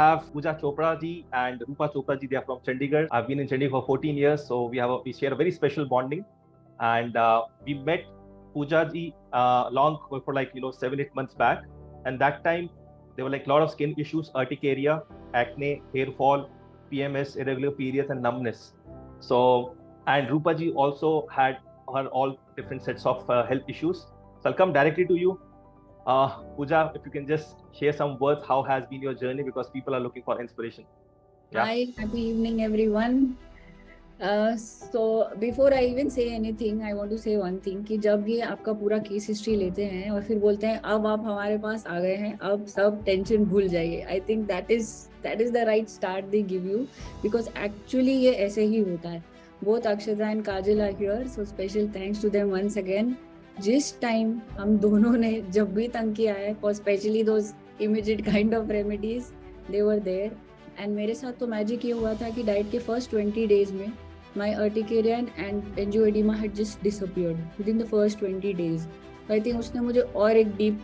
have Pooja Chopra ji and Rupa Chopra ji. They are from Chandigarh. I've been in Chandigarh for 14 years, so we share a very special bonding. And we met Pooja ji long for like 7-8 months back, and that time there were like a lot of skin issues, urticaria, acne, hair fall, PMS, irregular periods, and numbness. So, and Rupa ji also had her all different sets of health issues. So I'll come directly to you. Pooja, if you can just share some words, how has been your journey? Because people are looking for inspiration. Yeah. Hi, happy evening, everyone. So before I even say anything, I want to say one thing कि जब ये आपका पूरा case history लेते हैं और फिर बोलते हैं अब आप हमारे पास आ गए हैं, अब सब टेंशन भूल जाइए. I think that is the right start they give you, because actually ये ऐसे ही होता है. Both Akshata and Kajal are here, so special thanks to them once again. जिस टाइम हम दोनों ने जब भी तंग किया है, for especially those immediate kind of remedies, they were there. And मेरे साथ तो मैजिक ये हुआ था कि डाइट के फर्स्ट 20 days में my urticaria and angioedema had just disappeared within the first 20 days. So I think उसने मुझे और एक deep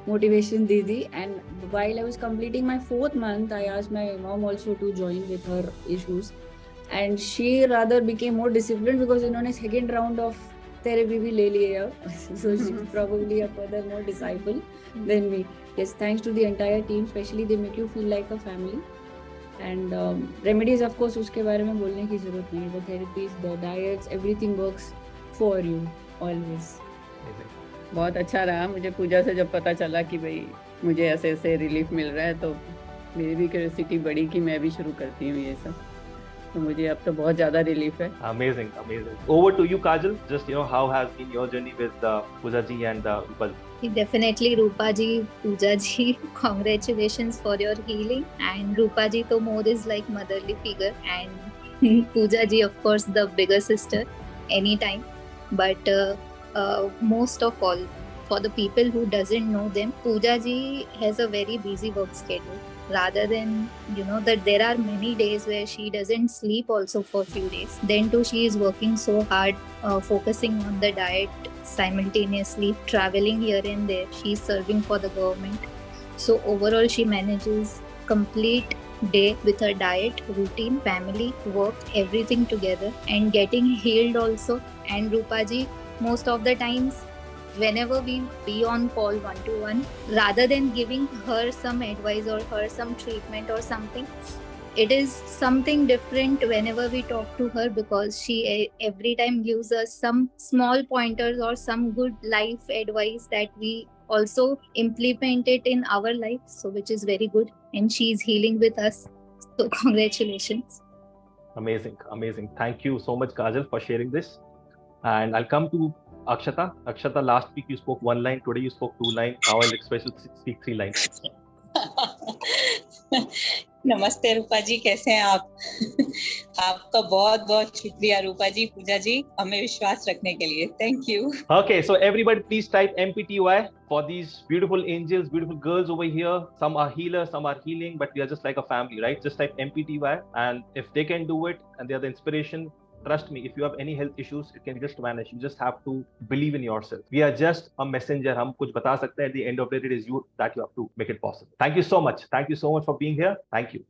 motivation दी थी. And while I was completing my 4th month, I asked my mom also to join with her issues. And she rather became more disciplined because इन्होंने second round of therapy भी ले लिए अब. So she's probably a further more disciple than me. Yes, thanks to the entire team, especially they make you feel like a family. And remedies, of course, उसके बारे में बोलने की जरूरत नहीं. The therapies, the diets, everything works for you always. बहुत अच्छा रहा. मुझे पूजा से जब पता चला कि भाई मुझे ऐसे ऐसे रिलीफ मिल रहा है, तो मेरी भी क्यूरियोसिटी बढ़ी कि मैं भी शुरू करती हूँ ये सब. तो मुझे अब तो बहुत ज़्यादा रिलीफ है. Amazing, amazing. Over to you, Kajal. Just how has been your journey with Pooja ji and Rupa ji? Definitely Rupa ji, Pooja ji, congratulations for your healing. And Rupa ji to more is like motherly figure, and Pooja ji of course the bigger sister anytime. But most of all, for the people who doesn't know them, Pooja ji has a very busy work schedule. Rather than that there are many days where she doesn't sleep also for a few days. Then too she is working so hard, focusing on the diet simultaneously, traveling here and there. She's serving for the government. So overall she manages complete day with her diet, routine, family, work, everything together, and getting healed also. And Rupa ji, most of the times whenever we be on call one-to-one, rather than giving her some advice or her some treatment or something, it is something different whenever we talk to her, because she every time gives us some small pointers or some good life advice that we also implement it in our life, so which is very good, and she is healing with us. So congratulations. Amazing, amazing. Thank you so much, Kajal, for sharing this. And I'll come to Akshata. Akshata, last week you spoke 1 line, today you spoke 2 lines. Now I'll special speak 3 lines. नमस्ते रूपा जी, कैसे हैं आप? आपका बहुत बहुत शुक्रिया रूपा जी, पूजा जी, हमें विश्वास रखने के लिए. Thank you. Okay, so everybody please type MPTY for these beautiful angels, beautiful girls over here. Some are healers, some are healing, but we are just like a family, right? Just type MPTY, and if they can do it and they are the inspiration, trust me, if you have any health issues, it can just vanish. You just have to believe in yourself. We are just a messenger. हम कुछ बता सकते हैं. At the end of the day, it is you that you have to make it possible. Thank you so much. Thank you so much for being here. Thank you.